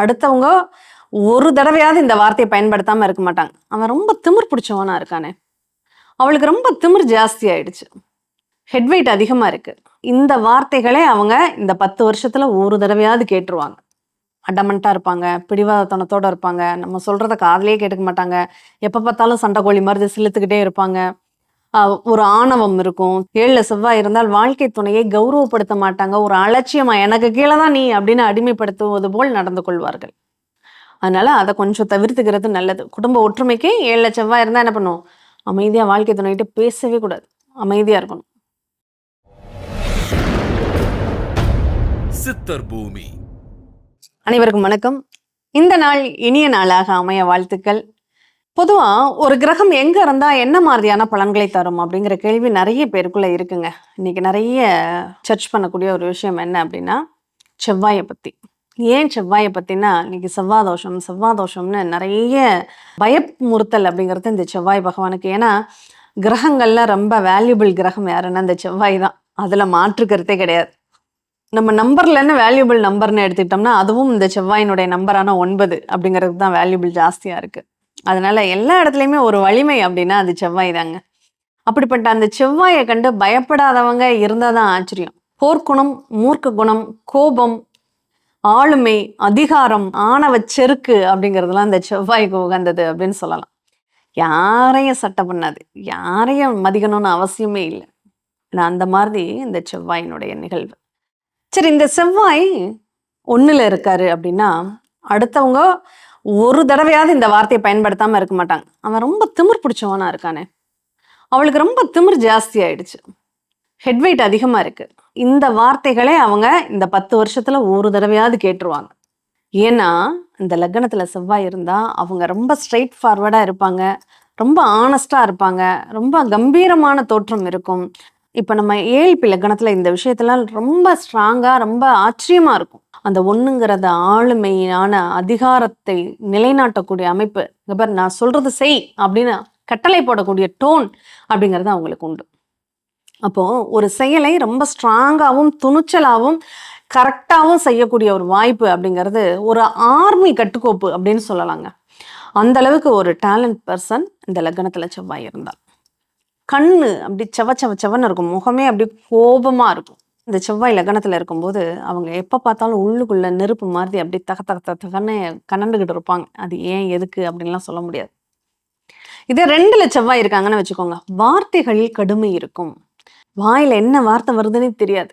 அடுத்தவங்க ஒரு தடவையாவது இந்த வார்த்தையை பயன்படுத்தாம இருக்க மாட்டாங்க. அவன் ரொம்ப திமிர் பிடிச்சவனா இருக்கானே, அவளுக்கு ரொம்ப திமிர் ஜாஸ்தி ஆயிடுச்சு, ஹெட் வெயிட் அதிகமா இருக்கு. இந்த வார்த்தைகளே அவங்க இந்த 10 வருஷத்துல ஒரு தடவையாவது கேட்டுருவாங்க. அடமன்ட்டா இருப்பாங்க, பிடிவாதத்தனத்தோட இருப்பாங்க, நம்ம சொல்றத காதுலயே கேட்டுக்க மாட்டாங்க, எப்ப பார்த்தாலும் சண்டை கோழி மாதிரி சிலுத்துக்கிட்டே இருப்பாங்க. ஒரு ஆணவம் இருக்கும். 7ல செவ்வாய் இருந்தால் வாழ்க்கை துணையை கௌரவப்படுத்த மாட்டாங்க. ஒரு அலட்சியமா எனக்கு கீழ தான் நீ அப்படின்னு அடிமைப்படுத்துவது போல் நடந்து கொள்வார்கள். அதனால அத கொஞ்சம் தவிர்த்துக்கிறது நல்லது. குடும்ப ஒற்றுமைக்கு 7ல செவ்வாய் இருந்தா என்ன பண்ணும்? அமைதியா வாழ்க்கை துணைகிட்ட பேசவே கூடாது. அமைதியா இருக்கணும். சித்தர் பூமி. அனைவருக்கும் வணக்கம். இந்த நாள் இனிய நாளாக அமைய வாழ்த்துக்கள். பொதுவா ஒரு கிரகம் எங்க இருந்தா என்ன மாதிரியான பலன்களை தரும் அப்படிங்கிற கேள்வி நிறைய பேருக்குள்ள இருக்குங்க. இன்னைக்கு நிறைய சர்ச் பண்ணக்கூடிய ஒரு விஷயம் என்ன அப்படின்னா, செவ்வாயை பத்தி. ஏன் செவ்வாயை பத்தினா, இன்னைக்கு செவ்வாதோஷம்னு நிறைய பயமுறுத்தல் அப்படிங்கிறது இந்த செவ்வாய் பகவானுக்கு. ஏன்னா கிரகங்கள்ல ரொம்ப வேல்யூபிள் கிரகம் யாருன்னா இந்த செவ்வாய் தான். அதுல மாற்றுக்கிறதே கிடையாது. நம்ம நம்பர்லன்னு வேல்யூபிள் நம்பர்னு எடுத்துக்கிட்டோம்னா, அதுவும் இந்த செவ்வாயினுடைய நம்பரான 9 அப்படிங்கிறது தான் வேல்யூபிள் ஜாஸ்தியா இருக்கு. அதனால எல்லா இடத்துலையுமே ஒரு வலிமை அப்படின்னா அது செவ்வாய் தாங்க. அப்படிப்பட்ட அந்த செவ்வாயை கண்டு பயப்படாதவங்க இருந்தாதான் ஆச்சரியம். போர்க்குணம், மூர்க்க குணம், கோபம், ஆளுமை, அதிகாரம், ஆணவ செருக்கு அப்படிங்கிறதுலாம் இந்த செவ்வாய்க்கு உகந்தது அப்படின்னு சொல்லலாம். யாரையும் சட்டை பண்ணாது, யாரையும் மதிக்கணும்னு அவசியமே இல்லை. அந்த மாதிரி இந்த செவ்வாயினுடைய நிகழ்வு. சரி, இந்த செவ்வாய் 1ல இருக்காரு அப்படின்னா, அடுத்தவங்க ஒரு தடவையாவது இந்த வார்த்தையை பயன்படுத்தாம இருக்க மாட்டாங்க. அவன் ரொம்ப திமிர் பிடிச்சவனா இருக்கானே, அவளுக்கு ரொம்ப திமிர் ஜாஸ்தி ஆயிடுச்சு, ஹெட் வெயிட் அதிகமா இருக்கு. இந்த வார்த்தைகளே அவங்க இந்த 10 வருஷத்துல ஒரு தடவையாவது கேட்டுருவாங்க. ஏன்னா இந்த லக்னத்துல செவ்வாய் இருந்தா அவங்க ரொம்ப ஸ்ட்ரெயிட் ஃபார்வர்டா இருப்பாங்க, ரொம்ப ஆனஸ்டா இருப்பாங்க, ரொம்ப கம்பீரமான தோற்றம் இருக்கும். இப்ப நம்ம ஏழ்பி லக்னத்துல இந்த விஷயத்தெல்லாம் ரொம்ப ஸ்ட்ராங்கா, ரொம்ப ஆச்சரியமா இருக்கும். அந்த ஒண்ணுங்கிறத ஆளுமையான அதிகாரத்தை நிலைநாட்டக்கூடிய அமைப்பு. இங்க பாரு, நான் சொல்றது செய் அப்படின்னு கட்டளை போடக்கூடிய டோன் அப்படிங்கிறது அவங்களுக்கு உண்டு. அப்போ ஒரு செயலை ரொம்ப ஸ்ட்ராங்காகவும் துணிச்சலாகவும் கரெக்டாகவும் செய்யக்கூடிய ஒரு வாய்ப்பு அப்படிங்கிறது ஒரு ஆர்மி கட்டுக்கோப்பு அப்படின்னு சொல்லலாங்க. அந்த அளவுக்கு ஒரு டேலண்ட் பர்சன் இந்த லக்னத்துல செவ்வாய் இருந்தால். கண்ணு அப்படி செவன்னு இருக்கும், முகமே அப்படி கோபமா இருக்கும். இந்த செவ்வாய் லக்னத்துல இருக்கும்போது அவங்க எப்ப பார்த்தாலும் உள்ளுக்குள்ள நெருப்பு மாதிரி அப்படி தக தக தக தகன்னு கனண்டுகிட்டு இருப்பாங்க. அது ஏன் எதுக்கு அப்படின்லாம் சொல்ல முடியாது. இதே 2ல செவ்வாய் இருக்காங்கன்னு வச்சுக்கோங்க, வார்த்தைகளில் கடுமை இருக்கும். வாயில என்ன வார்த்தை வருதுன்னே தெரியாது.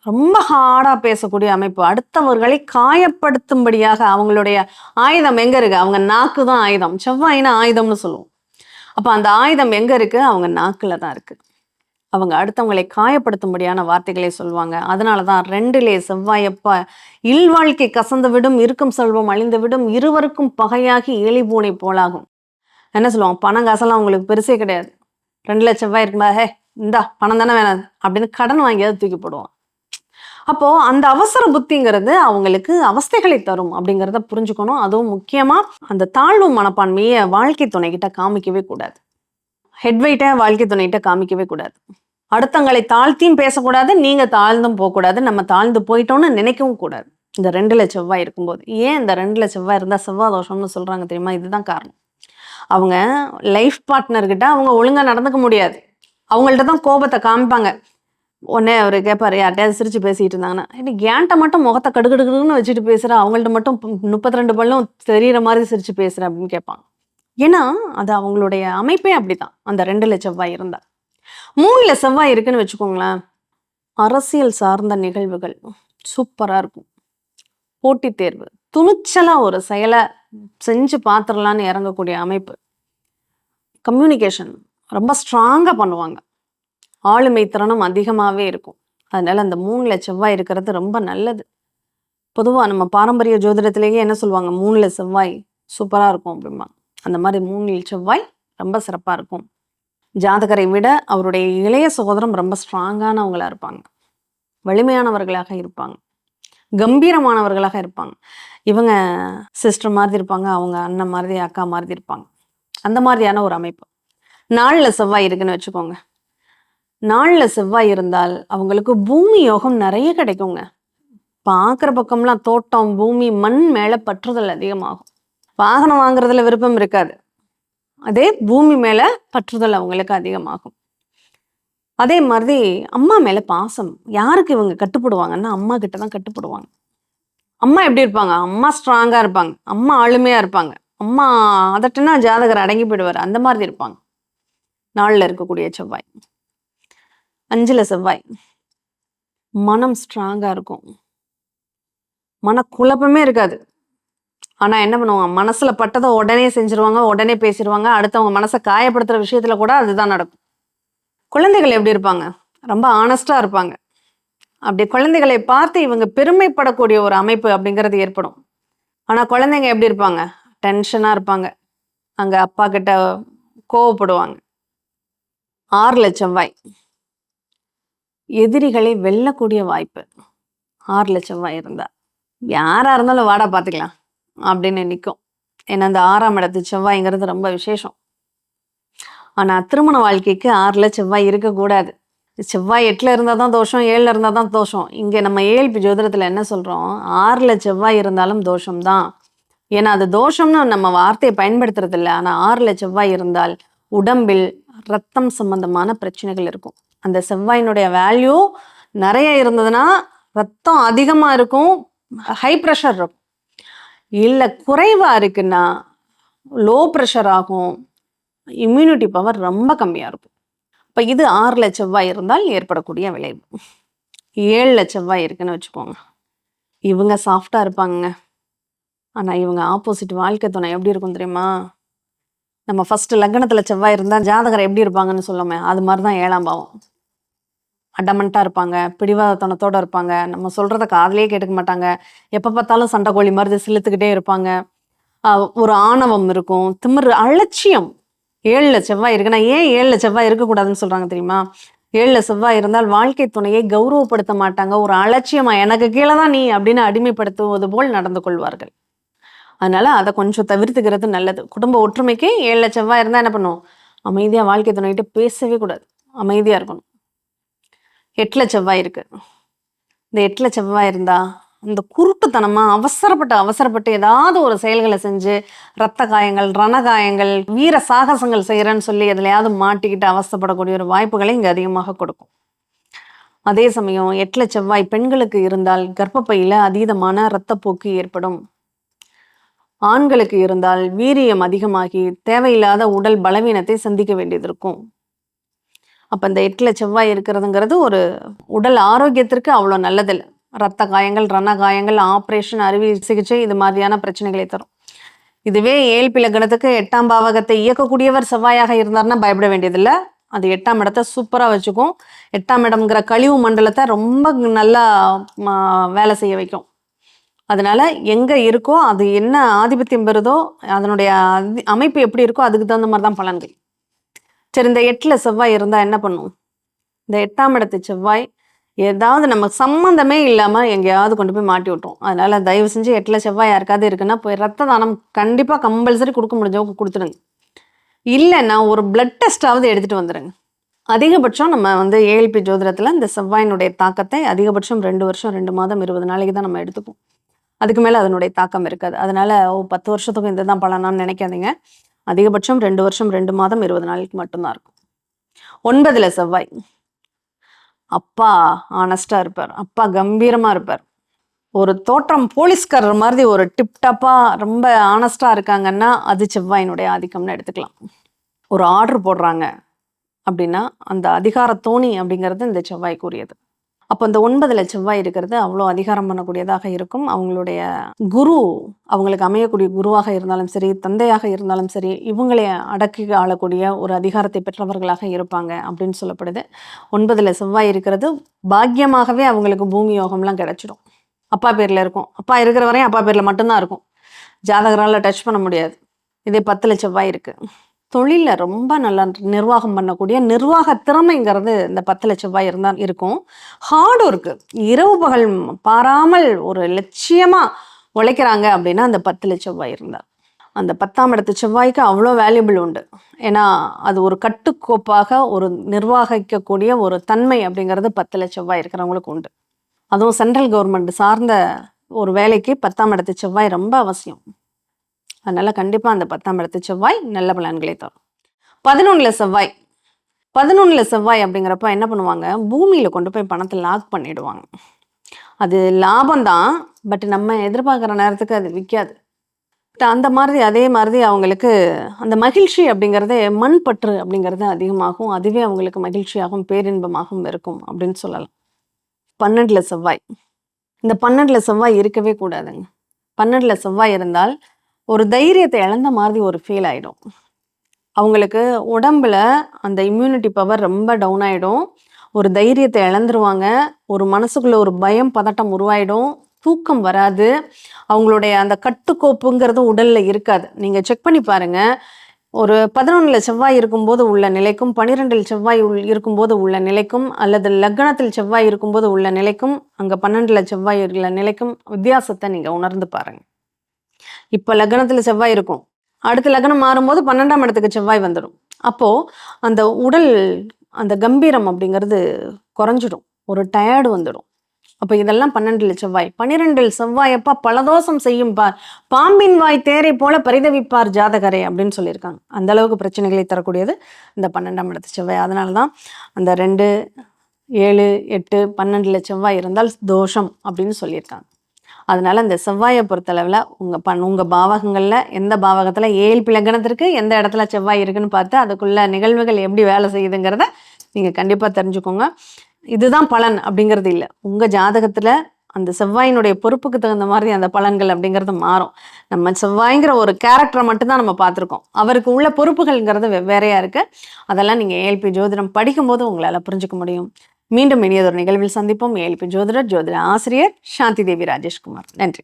ரொம்ப ஹார்டா பேசக்கூடிய அமைப்பு. அடுத்தவர்களை காயப்படுத்தும்படியாக அவங்களுடைய ஆயுதம் எங்க இருக்கு? அவங்க நாக்கு தான் ஆயுதம். செவ்வாயினா ஆயுதம்னு சொல்லுவோம். அப்ப அந்த ஆயுதம் எங்க இருக்கு? அவங்க நாக்குல தான் இருக்கு. அவங்க அடுத்தவங்களை காயப்படுத்தும்படியான வார்த்தைகளை சொல்லுவாங்க. அதனாலதான் 2லே செவ்வாயப்ப இல்வாழ்க்கை கசந்து விடும், இருக்கும் செல்வம் அழிந்து விடும், இருவருக்கும் பகையாகி எலி பூனை போலாகும். என்ன சொல்லுவாங்க? பணம் காசெல்லாம் அவங்களுக்கு பெருசே கிடையாது. 2ல செவ்வாய் இருக்கும்போது, ஹே இந்தா பணம் தானே வேணாம் அப்படின்னு கடன் வாங்கியாவது தூக்கி போடுவான். அப்போ அந்த அவசர புத்திங்கிறது அவங்களுக்கு அவஸ்தைகளை தரும் அப்படிங்கிறத புரிஞ்சுக்கணும். அதுவும் முக்கியமா அந்த தாழ்வு மனப்பான்மையை வாழ்க்கை துணைகிட்ட காமிக்கவே கூடாது. ஹெட் வெயிட்டை வாழ்க்கை துணைகிட்ட காமிக்கவே கூடாது. அடுத்தவங்களை தாழ்த்தியும் பேசக்கூடாது, நீங்க தாழ்ந்தும் போகக்கூடாது, நம்ம தாழ்ந்து போயிட்டோம்னு நினைக்கவும் கூடாது. இந்த 2ல செவ்வாய் இருக்கும்போது. ஏன் இந்த 2ல செவ்வாய் இருந்தா செவ்வாய் தோஷம்னு சொல்றாங்க தெரியுமா? இதுதான் காரணம். அவங்க லைஃப் பார்ட்னர்கிட்ட அவங்க ஒழுங்கா நடந்துக்க முடியாது. அவங்கள்ட்ட தான் கோபத்தை காமிப்பாங்க. உடனே அவர் கேட்பாரு, யார்ட்டையாவது சிரிச்சு பேசிட்டு இருந்தாங்கன்னா, ஏன்ட்ட மட்டும் முகத்தை கடுகடுன்னு வச்சுட்டு பேசுற, அவங்கள்ட்ட மட்டும் 32 பல்லும் தெரியிற மாதிரி சிரிச்சு பேசுற அப்படின்னு கேட்பாங்க. ஏன்னா அது அவங்களுடைய அமைப்பே அப்படிதான். அந்த 2ல செவ்வாய் இருந்தா. 3ல செவ்வாய் இருக்குன்னு வச்சுக்கோங்களேன், அரசியல் சார்ந்த நிகழ்வுகள் சூப்பரா இருக்கும். போட்டித் தேர்வு, துணிச்சலா ஒரு செயலை செஞ்சு பார்த்துடலான்னு இறங்கக்கூடிய அமைப்பு. கம்யூனிகேஷன் ரொம்ப ஸ்ட்ராங்கா பண்ணுவாங்க. ஆளுமை திறனும் அதிகமாகவே இருக்கும். அதனால அந்த 3ல செவ்வாய் இருக்கிறது ரொம்ப நல்லது. பொதுவாக நம்ம பாரம்பரிய ஜோதிடத்திலேயே என்ன சொல்லுவாங்க? 3ல செவ்வாய் சூப்பராக இருக்கும் அப்படிம்பாங்க. அந்த மாதிரி 3ல் செவ்வாய் ரொம்ப சிறப்பாக இருக்கும். ஜாதகரை விட அவருடைய இளைய சகோதரம் ரொம்ப ஸ்ட்ராங்கானவங்களா இருப்பாங்க, வலிமையானவர்களாக இருப்பாங்க, கம்பீரமானவர்களாக இருப்பாங்க. இவங்க சிஸ்டர் மாதிரி இருப்பாங்க, அவங்க அண்ணன் மாதிரி அக்கா மாதிரி இருப்பாங்க. அந்த மாதிரியான ஒரு அமைப்பு. 4ல செவ்வாய் இருக்குன்னு வச்சுக்கோங்க. 4ல செவ்வாய் இருந்தால் அவங்களுக்கு பூமி யோகம் நிறைய கிடைக்குங்க. பார்க்குற பக்கம்லாம் தோட்டம், பூமி, மண் மேல பற்றுதல் அதிகமாகும். வாகனம் வாங்குறதுல விருப்பம் இருக்காது. அதே பூமி மேல பற்றுதல் அவங்களுக்கு அதிகமாகும். அதே மாதிரி அம்மா மேல பாசம். யாருக்கு இவங்க கட்டுப்படுவாங்கன்னா, அம்மா கிட்ட தான் கட்டுப்படுவாங்க. அம்மா எப்படி இருப்பாங்க? அம்மா ஸ்ட்ராங்கா இருப்பாங்க. அம்மா ஆளுமையா இருப்பாங்க. அம்மா அதட்டுனா ஜாதகர் அடங்கி போயிடுவாரு. அந்த மாதிரி இருப்பாங்க. 4ல இருக்கக்கூடிய செவ்வாய். 5ல செவ்வாய். மனம் ஸ்ட்ராங்கா இருக்கும். மனக்குழப்பமே இருக்காது. ஆனா என்ன பண்ணுவாங்க, மனசுல பட்டத உடனே செஞ்சுருவாங்க, உடனே பேசிருவாங்க. அடுத்தவங்க மனச காயப்படுத்துற விஷயத்துல கூட அதுதான் நடக்கும். குழந்தைகள் எப்படி இருப்பாங்க? ரொம்ப ஆனஸ்ட்டா இருப்பாங்க. அப்படி குழந்தைகளை பார்த்து இவங்க பெருமைப்படக்கூடிய ஒரு அமைப்பு அப்படிங்கிறது ஏற்படும். ஆனா குழந்தைங்க எப்படி இருப்பாங்க? டென்ஷனா இருப்பாங்க. அங்க அப்பா கிட்ட கோவப்படுவாங்க. 6ல செவ்வாய். எதிரிகளை வெல்லக்கூடிய வாய்ப்பு. 6ல செவ்வாய் இருந்தா. யாரா இருந்தாலும் வாடா பார்த்துக்கலாம் அப்படின்னு நிக்கும். ஏன்னா அந்த 6ஆம் இடத்து செவ்வாய்ங்கிறது ரொம்ப விசேஷம். ஆனா திருமண வாழ்க்கைக்கு 6ல செவ்வாய் இருக்கக்கூடாது. செவ்வாய் 8ல இருந்தா தான் தோஷம், 7ல இருந்தா தான் தோஷம். இங்க நம்ம ஏஎல்பி ஜோதிடத்துல என்ன சொல்றோம்? 6ல செவ்வாய் இருந்தாலும் தோஷம் தான். ஏன்னா அது தோஷம்னு நம்ம வார்த்தையை பயன்படுத்துறது இல்ல. ஆனா 6ல செவ்வாய் இருந்தால் உடம்பில் ரத்தம் சம்பந்தமான பிரச்சனைகள் இருக்கும். அந்த செவ்வாயினுடைய வேல்யூ நிறைய இருந்ததுன்னா ரத்தம் அதிகமா இருக்கும், ஹை ப்ரெஷர் இருக்கும். இல்ல குறைவா இருக்குன்னா லோ ப்ரெஷர் ஆகும், இம்யூனிட்டி பவர் ரொம்ப கம்மியா இருக்கும். இப்ப இது 6ல செவ்வாய் இருந்தால் ஏற்படக்கூடிய விளைவு. 7ல செவ்வாய் இருக்குன்னு வச்சுக்கோங்க. இவங்க சாஃப்டா இருப்பாங்க. ஆனா இவங்க ஆப்போசிட் வாழ்க்கை துணை எப்படி இருக்கும் தெரியுமா? நம்ம ஃபர்ஸ்ட் லக்னத்துல செவ்வாய் இருந்தா ஜாதகர் எப்படி இருப்பாங்கன்னு சொல்லுமே, அது மாதிரி தான் 7ஆம் பாவம். அடமன்ட்டா இருப்பாங்க, பிடிவாதத்தனத்தோட இருப்பாங்க, நம்ம சொல்றத காதுலயே கேட்டுக்க மாட்டாங்க. எப்ப பார்த்தாலும் சண்டை கோழி மாதிரி சிலுத்துக்கிட்டே இருப்பாங்க. ஒரு ஆணவம் இருக்கும், திமிரு, அலட்சியம். 7ல செவ்வாய் இருக்குன்னா ஏன் 7ல செவ்வாய் இருக்கக்கூடாதுன்னு சொல்றாங்க தெரியுமா? 7ல செவ்வாய் இருந்தால் வாழ்க்கை துணையை கௌரவப்படுத்த மாட்டாங்க. ஒரு அலட்சியமா எனக்கு கீழே தான் நீ அப்படின்னு அடிமைப்படுத்துவது போல் நடந்து கொள்வார்கள். அதனால அதை கொஞ்சம் தவிர்த்துக்கிறது நல்லது. குடும்ப ஒற்றுமைக்கு 7ல செவ்வாய் இருந்தா என்ன பண்ணும்? அமைதியா வாழ்க்கை துணைகிட்ட பேசவே கூடாது. அமைதியா இருக்கணும். 8ல செவ்வாய் இருக்கு. இந்த 8ல செவ்வாய் இருந்தா இந்த குருட்டுத்தனமா அவசரப்பட்டு ஏதாவது ஒரு செயல்களை செஞ்சு ரத்த காயங்கள், ரணகாயங்கள், வீர சாகசங்கள் செய்யறேன்னு சொல்லி எதுலையாவது மாட்டிக்கிட்டு அவஸ்தைப்படக்கூடிய ஒரு வாய்ப்புகளை இங்க அதிகமாக கொடுக்கும். அதே சமயம் 8ல செவ்வாய் பெண்களுக்கு இருந்தால் கர்ப்பப்பையில அதீதமான இரத்தப்போக்கு ஏற்படும். ஆண்களுக்கு இருந்தால் வீரியம் அதிகமாகி தேவையில்லாத உடல் பலவீனத்தை சந்திக்க வேண்டியது இருக்கும். அப்ப இந்த 8ல செவ்வாய் இருக்கிறதுங்கிறது ஒரு உடல் ஆரோக்கியத்திற்கு அவ்வளோ நல்லதில்லை. ரத்த காயங்கள், ரண காயங்கள், ஆப்ரேஷன், அறுவை சிகிச்சை இது மாதிரியான பிரச்சனைகளை தரும். இதுவே ஏழ்பி லக்னத்துக்கு 8ஆம் பாவகத்தை இயக்கக்கூடியவர் செவ்வாயாக இருந்தார்னா பயப்பட வேண்டியதில்லை. அது 8ஆம் இடத்தை சூப்பரா வச்சுக்கும். 8ஆம் இடம்ங்கிற கழிவு மண்டலத்தை ரொம்ப நல்லா வேலை செய்ய வைக்கும். அதனால எங்க இருக்கோ அது என்ன ஆதிபத்தியம் பெறுதோ அதனுடைய அமைப்பு எப்படி இருக்கோ அதுக்கு தகுந்த மாதிரி தான் பலன்கள். சரி, இந்த 8ல செவ்வாய் இருந்தா என்ன பண்ணும்? இந்த 8ஆம் இடத்து செவ்வாய் ஏதாவது நம்ம சம்மந்தமே இல்லாம எங்கேயாவது கொண்டு போய் மாட்டி விட்டுரும். அதனால தயவு செஞ்சு 8ல செவ்வாய் யாருக்காவது இருக்குன்னா போய் ரத்த தானம் கண்டிப்பா கம்பல்சரி கொடுக்க முடிஞ்சவங்க கொடுத்துடுங்க. இல்லைன்னா ஒரு பிளட் டெஸ்டாவது எடுத்துட்டு வந்துடுங்க. அதிகபட்சம் நம்ம ஏஎல்பி ஜோதிடத்துல இந்த செவ்வாயினுடைய தாக்கத்தை அதிகபட்சம் 2 வருஷம் 2 மாதம் 20 நாளைக்கு தான் நம்ம எடுத்துப்போம். அதுக்கு மேல அதனுடைய தாக்கம் இருக்காது. அதனால 10 வருஷத்துக்கும் இதுதான் பலனான்னு நினைக்காதீங்க. அதிகபட்சம் 2 வருஷம் 2 மாதம் 20 நாளைக்கு மட்டும்தான் இருக்கும். 9ல செவ்வாய். அப்பா ஆனஸ்டா இருப்பார். அப்பா கம்பீரமா இருப்பார். ஒரு தோற்றம் போலீஸ்காரர் மாதிரி ஒரு டிப்டாப்பா ரொம்ப ஆனஸ்டா இருக்காங்கன்னா அது செவ்வாயினுடைய ஆதிக்கம்னு எடுத்துக்கலாம். ஒரு ஆர்டர் போடுறாங்க அப்படின்னா அந்த அதிகார தோணி அப்படிங்கிறது இந்த செவ்வாய்க்குரியது. அப்போ இந்த 9ல செவ்வாய் இருக்கிறது அவ்வளோ அதிகாரம் பண்ணக்கூடியதாக இருக்கும். அவங்களுடைய குரு, அவங்களுக்கு அமையக்கூடிய குருவாக இருந்தாலும் சரி, தந்தையாக இருந்தாலும் சரி, இவங்களை அடக்கி ஆளக்கூடிய ஒரு அதிகாரத்தை பெற்றவர்களாக இருப்பாங்க அப்படின்னு சொல்லப்படுது. 9ல செவ்வாய் இருக்கிறது பாக்கியமாகவே அவங்களுக்கு பூமி யோகம்லாம் கிடைச்சிடும். அப்பா பேர்ல இருக்கும். அப்பா இருக்கிற வரையும் அப்பா பேர்ல மட்டும்தான் இருக்கும். ஜாதகரால டச் பண்ண முடியாது. இதே 10ல செவ்வாய் இருக்கு. தொழிலில் ரொம்ப நல்லா நிர்வாகம் பண்ணக்கூடிய நிர்வாக திறமைங்கிறது இந்த 10ல செவ்வாய் இருந்தால் இருக்கும். ஹார்ட் ஒர்க்கு, இரவு பகல் பாராமல் ஒரு லட்சியமாக உழைக்கிறாங்க அப்படின்னா அந்த 10ல செவ்வாய் இருந்தால். அந்த 10ஆம் இடத்து செவ்வாய்க்கு அவ்வளோ வேல்யூபிள் உண்டு. ஏன்னா அது ஒரு கட்டுக்கோப்பாக ஒரு நிர்வகிக்கக்கூடிய ஒரு தன்மை அப்படிங்கிறது 10ல செவ்வாய் இருக்கிறவங்களுக்கு உண்டு. அதுவும் சென்ட்ரல் கவர்மெண்ட் சார்ந்த ஒரு வேலைக்கு 10ஆம் இடத்து செவ்வாய் ரொம்ப அவசியம். அதனால கண்டிப்பா அந்த 10ஆம் இடத்து செவ்வாய் நல்ல பலன்களை தரும். 11ல செவ்வாய் 11ல செவ்வாய் அப்படிங்கிறப்ப என்ன பண்ணுவாங்க, பூமியில கொண்டு போய் பணத்தை லாக் பண்ணிடுவாங்க. அது லாபம் தான், பட் நம்ம எதிர்பார்க்குற நேரத்துக்கு அது விற்காது. அந்த மாதிரி அதே மாதிரி அவங்களுக்கு அந்த மகிழ்ச்சி அப்படிங்கிறதே மண் பற்று அப்படிங்கிறது அதிகமாகும். அதுவே அவங்களுக்கு மகிழ்ச்சியாகவும் பேரின்பமாகவும் இருக்கும் அப்படின்னு சொல்லலாம். 12ல செவ்வாய் இந்த 12ல செவ்வாய் இருக்கவே கூடாதுங்க. 12ல செவ்வாய் இருந்தால் ஒரு தைரியத்தை இழந்த மாதிரி ஒரு ஃபீல் ஆயிடும். அவங்களுக்கு உடம்புல அந்த இம்யூனிட்டி பவர் ரொம்ப டவுன் ஆயிடும். ஒரு தைரியத்தை இழந்துருவாங்க. ஒரு மனசுக்குள்ள ஒரு பயம், பதட்டம் உருவாயிடும். தூக்கம் வராது. அவங்களுடைய அந்த கட்டுக்கோப்புங்கிறது உடல்ல இருக்காது. நீங்க செக் பண்ணி பாருங்க. ஒரு 11ல செவ்வாய் இருக்கும்போது உள்ள நிலைக்கும், 12ல் செவ்வாய் இருக்கும்போது உள்ள நிலைக்கும், அல்லது லக்னத்தில் செவ்வாய் இருக்கும்போது உள்ள நிலைக்கும், அங்க 12ல செவ்வாய் உள்ள நிலைக்கும் வித்தியாசத்தை நீங்க உணர்ந்து பாருங்க. இப்ப லக்னத்துல செவ்வாய் இருக்கும். அடுத்த லக்னம் மாறும்போது 12ஆம் இடத்துக்கு செவ்வாய் வந்துடும். அப்போ அந்த உடல் அந்த கம்பீரம் அப்படிங்கிறது குறைஞ்சிடும். ஒரு டயர்டு வந்துடும். அப்ப இதெல்லாம் 12ல் செவ்வாய். 12ல் செவ்வாய் அப்பா பலதோஷம் செய்யும் பார், பாம்பின் வாய் தேரை போல பரிதவிப்பார் ஜாதகரே அப்படின்னு சொல்லியிருக்காங்க. அந்த அளவுக்கு பிரச்சனைகளை தரக்கூடியது இந்த 12ஆம் இடத்து செவ்வாய். அதனாலதான் அந்த 2, 7, 8, 12ல செவ்வாய் இருந்தால் தோஷம் அப்படின்னு சொல்லியிருக்காங்க. அதனால இந்த செவ்வாயை பொறுத்தளவில் உங்க பாவகங்கள்ல எந்த பாவகத்துல ஏழ்பி லக்னத்திற்கு எந்த இடத்துல செவ்வாய் இருக்குன்னு பார்த்து அதுக்குள்ள நிகழ்வுகள் எப்படி வேலை செய்யுதுங்கிறத நீங்க கண்டிப்பா தெரிஞ்சுக்கோங்க. இதுதான் பலன் அப்படிங்கிறது இல்லை. உங்க ஜாதகத்துல அந்த செவ்வாயினுடைய பொறுப்புக்கு தகுந்த மாதிரி அந்த பலன்கள் அப்படிங்கிறது மாறும். நம்ம செவ்வாய்ங்கிற ஒரு கேரக்டரை மட்டும்தான் நம்ம பார்த்துருக்கோம். அவருக்கு உள்ள பொறுப்புகள்ங்கிறது வெவ்வேறையா இருக்கு. அதெல்லாம் நீங்க ஏஎல்பி ஜோதிடம் படிக்கும்போது உங்களால புரிஞ்சுக்க முடியும். மீண்டும் இனியதொரு நிகழ்வில் சந்திப்போம். ஏஎல்பி ஜோதிடர், ஜோதிட ஆசிரியர் சாந்தி தேவி ராஜேஷ்குமார். நன்றி.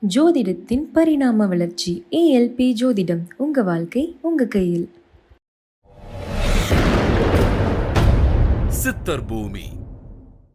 ஜோதிடத்தின் பரிணாம வளர்ச்சி. ஏஎல்பி ஜோதிடம், உங்க வாழ்க்கை உங்க கையில். சித்தர் பூமி.